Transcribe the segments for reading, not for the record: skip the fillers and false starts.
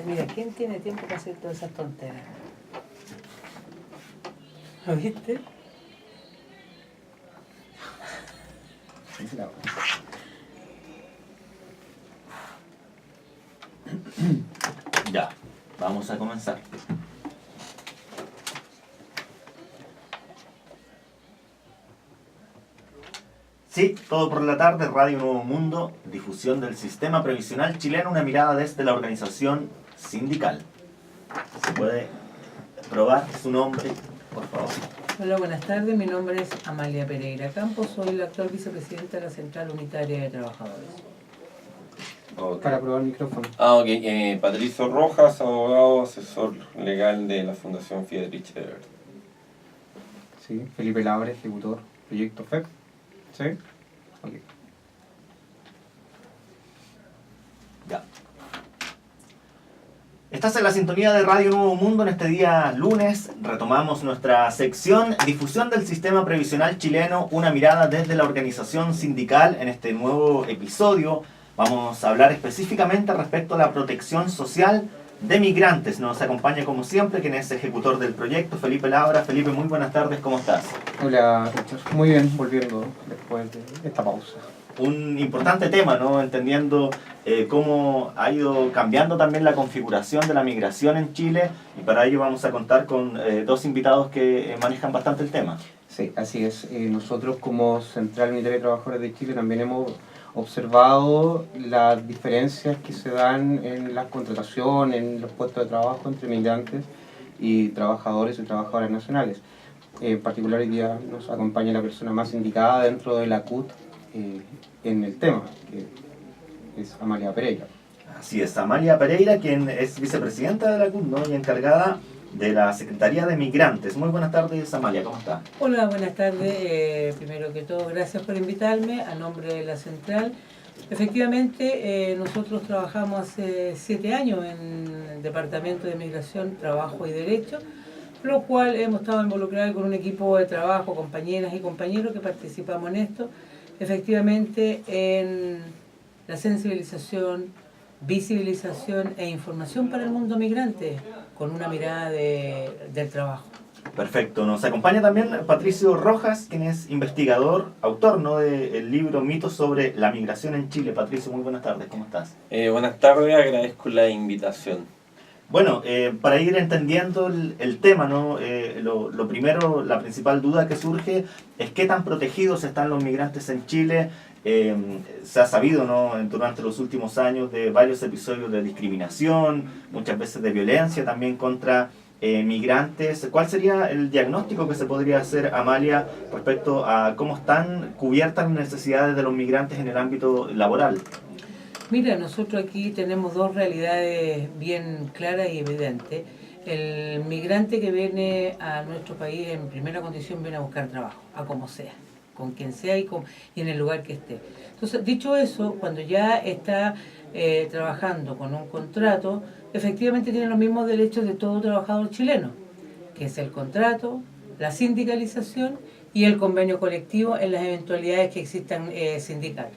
Mira, ¿quién tiene tiempo para hacer todas esas tonteras? ¿Lo viste? Ya, vamos a comenzar. Sí, todo por la tarde, Radio Nuevo Mundo, difusión del sistema previsional chileno, una mirada desde la organización sindical. ¿Se puede probar su nombre, por favor? Hola, buenas tardes. Mi nombre es Amalia Pereira Campos. Soy la actual vicepresidenta de la Central Unitaria de Trabajadores. Okay. Para probar el micrófono. Ok. Patricio Rojas, abogado, asesor legal de la Fundación Friedrich Ebert. Sí, Felipe Labre, ejecutor, proyecto FEC. ¿Sí? Ok. Ya. Estás en la sintonía de Radio Nuevo Mundo. En este día lunes retomamos nuestra sección Difusión del Sistema Previsional Chileno, una mirada desde la organización sindical. En este nuevo episodio vamos a hablar específicamente respecto a la protección social de migrantes. Nos acompaña como siempre quien es ejecutor del proyecto, Felipe Labra. Felipe, muy buenas tardes, ¿cómo estás? Hola, Richard. Muy bien, volviendo después de esta pausa. Un importante tema, ¿no? Entendiendo cómo ha ido cambiando también la configuración de la migración en Chile, y para ello vamos a contar con dos invitados que manejan bastante el tema. Sí, así es. Nosotros como Central Unitaria de Trabajadores de Chile también hemos observado las diferencias que se dan en las contrataciones, en los puestos de trabajo entre migrantes y trabajadores y trabajadoras nacionales. En particular hoy día nos acompaña la persona más indicada dentro de la CUT en el tema, que es Amalia Pereira. Así es, Amalia Pereira, quien es vicepresidenta de la CUT, ¿no? Y encargada de la Secretaría de Migrantes. Muy buenas tardes, Amalia, ¿cómo está? Hola, buenas tardes. Primero que todo, gracias por invitarme a nombre de la Central. Efectivamente, nosotros trabajamos hace 7 años en el Departamento de Migración, Trabajo y Derecho, lo cual hemos estado involucrados con un equipo de trabajo, compañeras y compañeros que participamos en esto, efectivamente en la sensibilización, visibilización e información para el mundo migrante, con una mirada del trabajo. Perfecto. Nos acompaña también Patricio Rojas, quien es investigador, autor, ¿no?, del libro Mitos sobre la migración en Chile. Patricio, muy buenas tardes, ¿cómo estás? Buenas tardes, agradezco la invitación. Bueno, para ir entendiendo el tema, ¿no? Lo primero, la principal duda que surge es qué tan protegidos están los migrantes en Chile. Se ha sabido, ¿no?, durante los últimos años de varios episodios de discriminación, muchas veces de violencia también contra migrantes. ¿Cuál sería el diagnóstico que se podría hacer, Amalia, respecto a cómo están cubiertas las necesidades de los migrantes en el ámbito laboral? Mira, nosotros aquí tenemos dos realidades bien claras y evidentes. El migrante que viene a nuestro país en primera condición viene a buscar trabajo, a como sea, con quien sea y en el lugar que esté. Entonces, dicho eso, cuando ya está trabajando con un contrato, efectivamente tiene los mismos derechos de todo trabajador chileno, que es el contrato, la sindicalización y el convenio colectivo en las eventualidades que existan sindicales.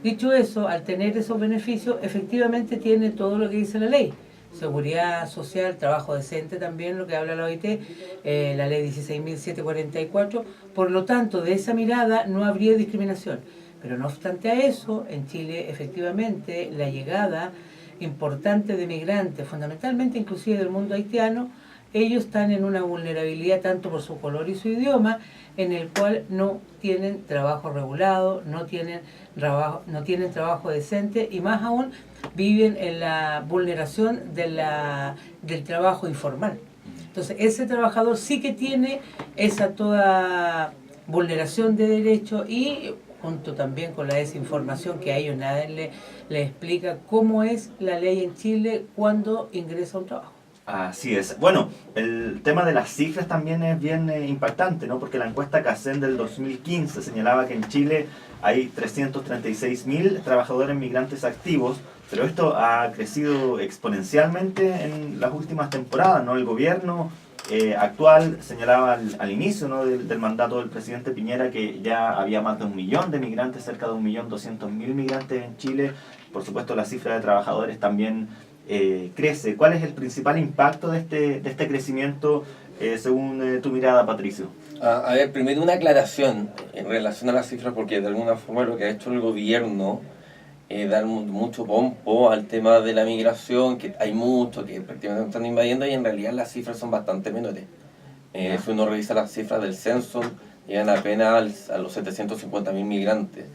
Dicho eso, al tener esos beneficios, efectivamente tiene todo lo que dice la ley. Seguridad social, trabajo decente también, lo que habla la OIT, la ley 16.744. Por lo tanto, de esa mirada no habría discriminación. Pero no obstante a eso, en Chile, efectivamente, la llegada importante de migrantes, fundamentalmente inclusive del mundo haitiano, ellos están en una vulnerabilidad tanto por su color y su idioma, en el cual no tienen trabajo regulado, no tienen trabajo decente y más aún viven en la vulneración del trabajo informal. Entonces ese trabajador sí que tiene esa toda vulneración de derechos y junto también con la desinformación que a ellos nadie le explica cómo es la ley en Chile cuando ingresa a un trabajo. Así es. Bueno, el tema de las cifras también es bien impactante, ¿no? Porque la encuesta CACEN del 2015 señalaba que en Chile hay 336.000 trabajadores migrantes activos, pero esto ha crecido exponencialmente en las últimas temporadas, ¿no? El gobierno actual señalaba al inicio, ¿no?, del mandato del presidente Piñera que ya había más de 1 millón de migrantes, cerca de 1.200.000 migrantes en Chile. Por supuesto, la cifra de trabajadores también crece. ¿Cuál es el principal impacto de este crecimiento según tu mirada, Patricio? A ver, primero una aclaración en relación a las cifras, porque de alguna forma lo que ha hecho el gobierno es dar mucho pompo al tema de la migración, que hay mucho, que prácticamente están invadiendo, y en realidad las cifras son bastante menores. Si uno revisa las cifras del censo, llegan apenas a los 750.000 migrantes.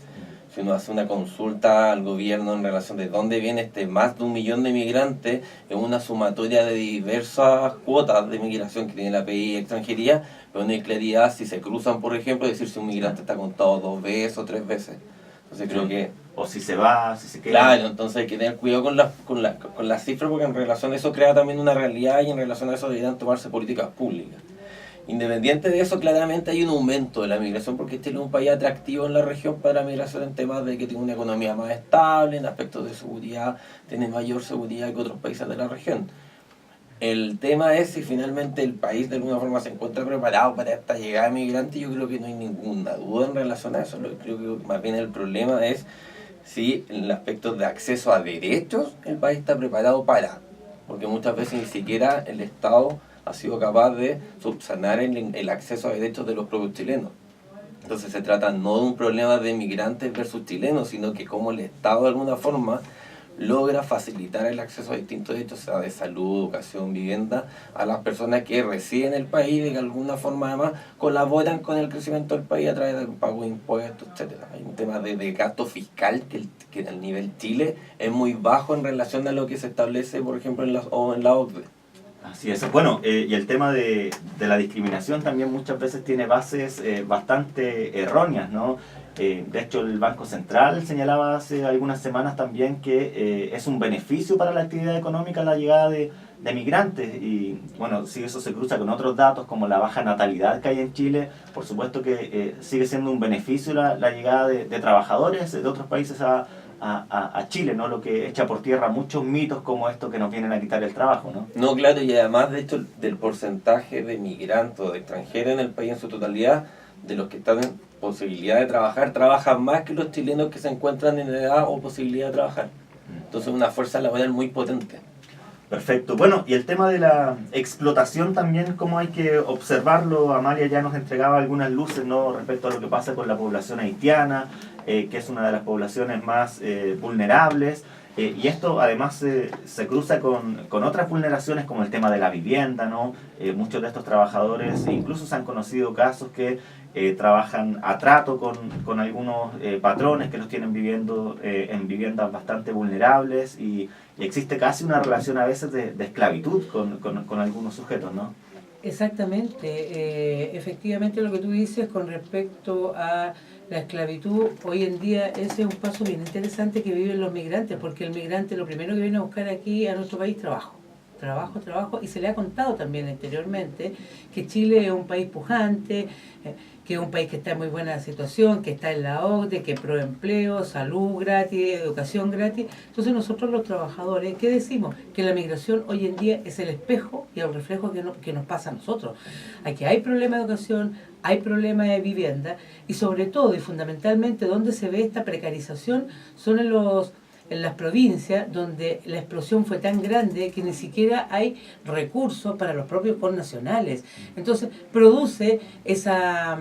Si uno hace una consulta al gobierno en relación de dónde viene más de 1 millón de migrantes, es una sumatoria de diversas cuotas de migración que tiene la PI y extranjería, pero no hay claridad si se cruzan, por ejemplo, decir si un migrante está contado 2 veces o 3 veces. Entonces creo que... O si se va, si se queda. Claro, entonces hay que tener cuidado con las cifras, porque en relación a eso crea también una realidad, y en relación a eso deberían tomarse políticas públicas. Independiente de eso, claramente hay un aumento de la migración, porque Chile es un país atractivo en la región para la migración en temas de que tiene una economía más estable, en aspectos de seguridad, tiene mayor seguridad que otros países de la región. El tema es si finalmente el país de alguna forma se encuentra preparado para esta llegada de migrantes. Yo creo que no hay ninguna duda en relación a eso. Creo que más bien el problema es si en el aspecto de acceso a derechos el país está preparado para, porque muchas veces ni siquiera el Estado ha sido capaz de subsanar el acceso a derechos de los propios chilenos. Entonces se trata no de un problema de migrantes versus chilenos, sino que cómo el Estado de alguna forma logra facilitar el acceso a distintos derechos, sea de salud, educación, vivienda, a las personas que residen en el país y de alguna forma además colaboran con el crecimiento del país a través del pago de impuestos, etcétera. Hay un tema de gasto fiscal que al nivel Chile es muy bajo en relación a lo que se establece, por ejemplo, en la OCDE. Así es. Bueno, y el tema de la discriminación también muchas veces tiene bases bastante erróneas, ¿no? De hecho, el Banco Central señalaba hace algunas semanas también que es un beneficio para la actividad económica la llegada de migrantes. Y bueno, si eso se cruza con otros datos como la baja natalidad que hay en Chile, por supuesto que sigue siendo un beneficio la llegada de trabajadores de otros países a Chile, ¿no? Lo que echa por tierra muchos mitos como esto que nos vienen a quitar el trabajo, ¿no? No, claro, y además de hecho del porcentaje de migrantes o de extranjeros en el país en su totalidad, de los que están en posibilidad de trabajar, trabajan más que los chilenos que se encuentran en edad o posibilidad de trabajar. Entonces una fuerza laboral muy potente. Perfecto. Bueno, y el tema de la explotación también, ¿cómo hay que observarlo? Amalia ya nos entregaba algunas luces, ¿no?, respecto a lo que pasa con la población haitiana, que es una de las poblaciones más vulnerables. Y esto además se cruza con otras vulneraciones como el tema de la vivienda, ¿no? Muchos de estos trabajadores, incluso se han conocido casos que trabajan a trato con algunos patrones que los tienen viviendo en viviendas bastante vulnerables, y existe casi una relación a veces de esclavitud con algunos sujetos, ¿no? Exactamente, efectivamente lo que tú dices con respecto a la esclavitud, hoy en día ese es un paso bien interesante que viven los migrantes, porque el migrante lo primero que viene a buscar aquí a nuestro país es trabajo, y se le ha contado también anteriormente que Chile es un país pujante, que es un país que está en muy buena situación, que está en la OCDE, que pro empleo, salud gratis, educación gratis. Entonces nosotros los trabajadores, ¿qué decimos? Que la migración hoy en día es el espejo y el reflejo que nos pasa a nosotros. Aquí hay problema de educación, hay problema de vivienda, y sobre todo y fundamentalmente donde se ve esta precarización son en las provincias donde la explosión fue tan grande que ni siquiera hay recursos para los propios connacionales. Entonces produce esa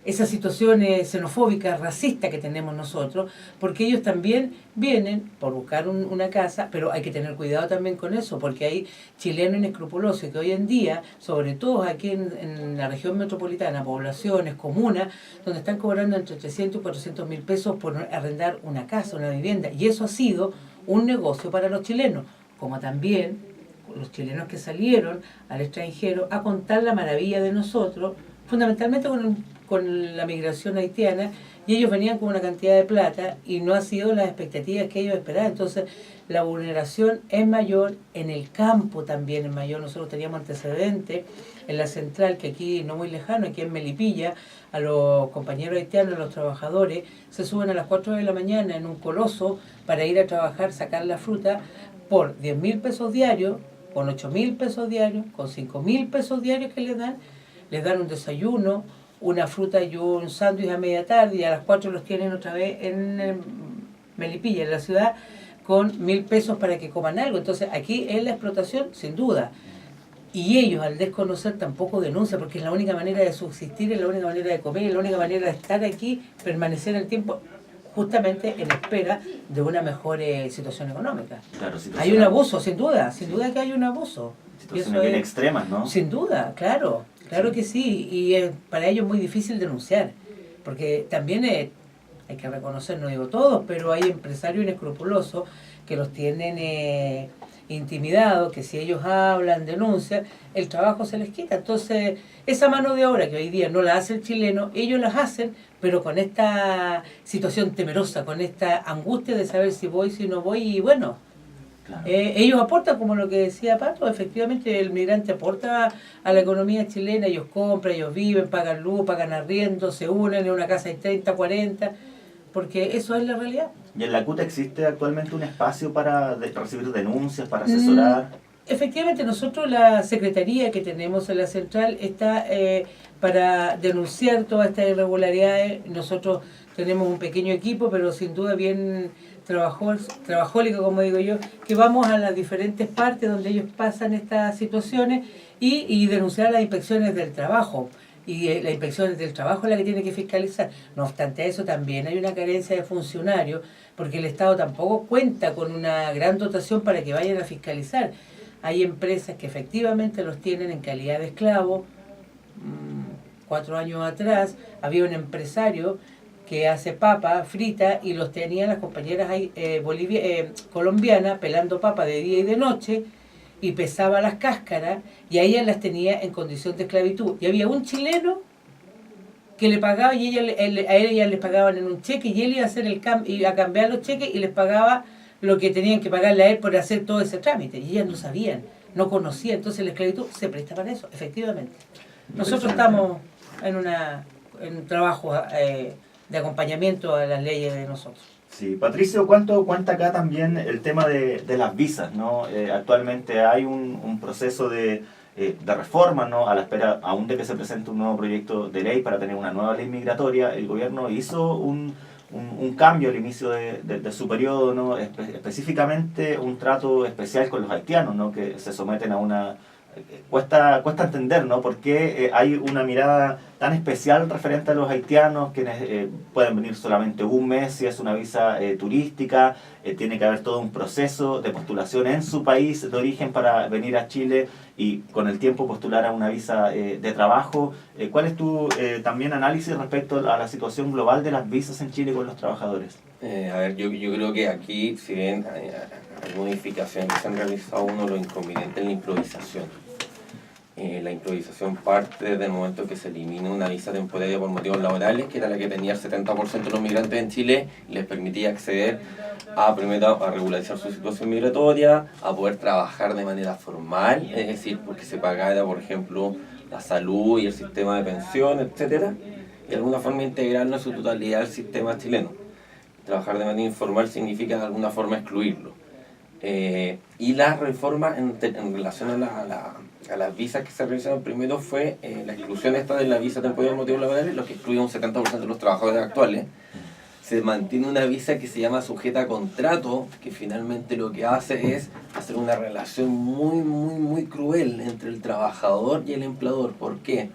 situaciones xenofóbicas, racistas que tenemos nosotros, porque ellos también vienen por buscar una casa, pero hay que tener cuidado también con eso, porque hay chilenos inescrupulosos que hoy en día, sobre todo aquí en la región metropolitana, poblaciones, comunas, donde están cobrando entre 300 y 400 mil pesos por arrendar una casa, una vivienda, y eso ha sido un negocio para los chilenos, como también los chilenos que salieron al extranjero a contar la maravilla de nosotros, fundamentalmente con la migración haitiana, y ellos venían con una cantidad de plata y no ha sido las expectativas que ellos esperaban. Entonces la vulneración es mayor, en el campo también es mayor. Nosotros teníamos antecedentes en la central, que aquí no muy lejano, aquí en Melipilla, a los compañeros haitianos, a los trabajadores, se suben a las 4 de la mañana en un coloso para ir a trabajar, sacar la fruta por 10.000 pesos diarios, con 8.000 pesos diarios, con 5.000 pesos diarios que les dan un desayuno, una fruta y un sándwich a media tarde, y a las 4 los tienen otra vez en Melipilla, en la ciudad, con 1.000 pesos para que coman algo. Entonces aquí es la explotación, sin duda. Y ellos, al desconocer, tampoco denuncian, porque es la única manera de subsistir, es la única manera de comer, es la única manera de estar aquí, permanecer el tiempo, justamente en espera de una mejor situación económica. Claro, Hay un abuso, sin duda que hay un abuso. Situaciones bien extremas, ¿no? Sin duda, claro que sí. Y para ellos es muy difícil denunciar, porque también hay que reconocer, no digo todos, pero hay empresarios inescrupulosos que los tienen intimidados, que si ellos hablan, denuncian, el trabajo se les quita. Entonces, esa mano de obra que hoy día no la hace el chileno, ellos las hacen, pero con esta situación temerosa, con esta angustia de saber si voy, si no voy, y bueno, Claro. Ellos aportan, como lo que decía Pato, efectivamente el migrante aporta a la economía chilena, ellos compran, ellos viven, pagan luz, pagan arriendo, se unen, en una casa hay 30, 40, porque eso es la realidad. ¿Y en la CUT existe actualmente un espacio para recibir denuncias, para asesorar? Efectivamente, nosotros la secretaría que tenemos en la central está para denunciar todas estas irregularidades. Nosotros tenemos un pequeño equipo, pero sin duda bien trabajólico, como digo yo, que vamos a las diferentes partes donde ellos pasan estas situaciones y denunciar las inspecciones del trabajo. Y la inspección del trabajo es la que tiene que fiscalizar. No obstante eso, también hay una carencia de funcionarios, porque el Estado tampoco cuenta con una gran dotación para que vayan a fiscalizar. Hay empresas que efectivamente los tienen en calidad de esclavos. 4 años atrás había un empresario que hace papa frita y los tenían las compañeras colombianas pelando papa de día y de noche, y pesaba las cáscaras, y a ellas las tenía en condición de esclavitud. Y había un chileno que le pagaba, y a ellas les pagaban en un cheque, y él iba a hacer iba a cambiar los cheques y les pagaba lo que tenían que pagarle a él por hacer todo ese trámite. Y ellas no sabían, no conocían. Entonces la esclavitud se presta para eso, efectivamente. Nosotros estamos en un trabajo de acompañamiento a las leyes de nosotros. Sí, Patricio, ¿cuánto cuenta acá también el tema de las visas, ¿no? Actualmente hay un proceso de reforma, ¿no? A la espera aún de que se presente un nuevo proyecto de ley para tener una nueva ley migratoria. El gobierno hizo un cambio al inicio de su periodo, ¿no? Específicamente un trato especial con los haitianos, ¿no? Que se someten a una... Cuesta entender, ¿no? Por qué hay una mirada tan especial referente a los haitianos, quienes pueden venir solamente un mes si es una visa turística, tiene que haber todo un proceso de postulación en su país de origen para venir a Chile y con el tiempo postular a una visa de trabajo. ¿Cuál es tu también análisis respecto a la situación global de las visas en Chile con los trabajadores? A ver, yo creo que aquí, si bien hay modificaciones que se han realizado, uno lo inconveniente es la improvisación. La improvisación parte desde el momento que se elimina una visa temporaria por motivos laborales, que era la que tenía el 70% de los migrantes en Chile, y les permitía acceder primero a regularizar su situación migratoria, a poder trabajar de manera formal, es decir, porque se pagara, por ejemplo, la salud y el sistema de pensión, etcétera, y de alguna forma integrarlo en su totalidad al sistema chileno. Trabajar de manera informal significa de alguna forma excluirlo. Y la reforma en relación a las visas que se realizaron primero fue la exclusión esta de la visa temporal por motivos laborales, lo que excluye un 70% de los trabajadores actuales. Se mantiene una visa que se llama sujeta a contrato, que finalmente lo que hace es hacer una relación muy cruel entre el trabajador y el empleador. ¿Por qué?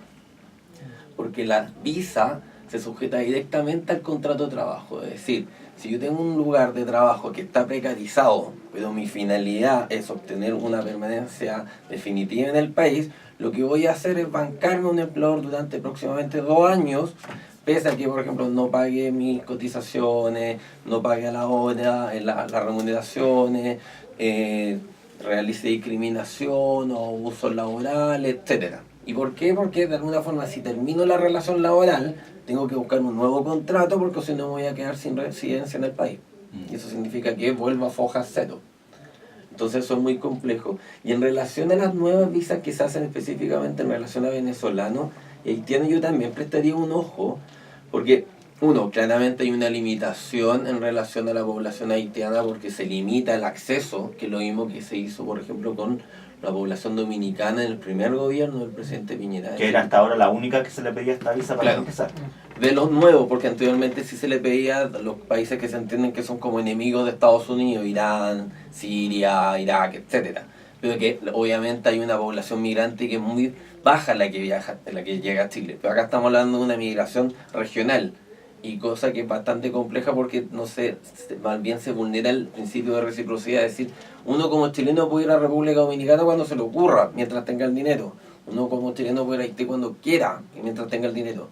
Porque la visa se sujeta directamente al contrato de trabajo. Es decir, si yo tengo un lugar de trabajo que está precarizado, pero mi finalidad es obtener una permanencia definitiva en el país, lo que voy a hacer es bancarme a un empleador durante aproximadamente 2 años, pese a que, por ejemplo, no pague mis cotizaciones, no pague a la hora, las remuneraciones, realice discriminación o abusos laborales, etcétera. ¿Y por qué? Porque de alguna forma, si termino la relación laboral, tengo que buscar un nuevo contrato, porque si no me voy a quedar sin residencia en el país. Y eso significa que vuelvo a foja cero. Entonces eso es muy complejo. Y en relación a las nuevas visas que se hacen específicamente en relación a venezolanos y haitianos, yo también prestaría un ojo, porque Uno, claramente hay una limitación en relación a la población haitiana porque se limita el acceso, que es lo mismo que se hizo, por ejemplo, con la población dominicana en el primer gobierno del presidente Piñera. Que era hasta ahora la única que se le pedía esta visa para Claro. empezar. De los nuevos, porque anteriormente sí se le pedía a los países que se entienden que son como enemigos de Estados Unidos, Irán, Siria, Irak, etcétera. Pero que obviamente hay una población migrante que es muy baja la que viaja, la que llega a Chile. Pero acá estamos hablando de una migración regional, y cosa que es bastante compleja porque no sé, más bien se vulnera el principio de reciprocidad, es decir, uno como chileno puede ir a República Dominicana cuando se le ocurra, mientras tenga el dinero. Uno como chileno puede ir a Haití cuando quiera, mientras tenga el dinero.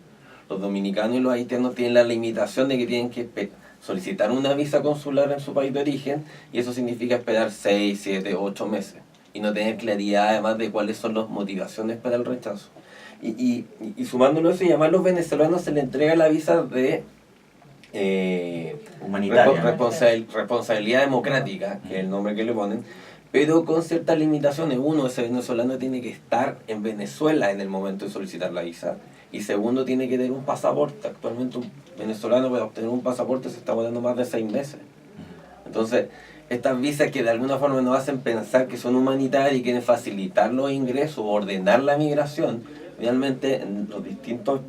Los dominicanos y los haitianos tienen la limitación de que tienen que solicitar una visa consular en su país de origen, y eso significa esperar 6, 7, 8 meses y no tener claridad además de cuáles son las motivaciones para el rechazo. Y sumándolo a eso, y además a los venezolanos se les entrega la visa de Humanitaria. responsabilidad democrática, que es el nombre que le ponen, pero con ciertas limitaciones. Uno, ese venezolano tiene que estar en Venezuela en el momento de solicitar la visa, y segundo, tiene que tener un pasaporte. Actualmente un venezolano para obtener un pasaporte se está demorando más de 6 meses. Entonces, estas visas que de alguna forma nos hacen pensar que son humanitarias y quieren facilitar los ingresos o ordenar la migración, realmente en los distintos,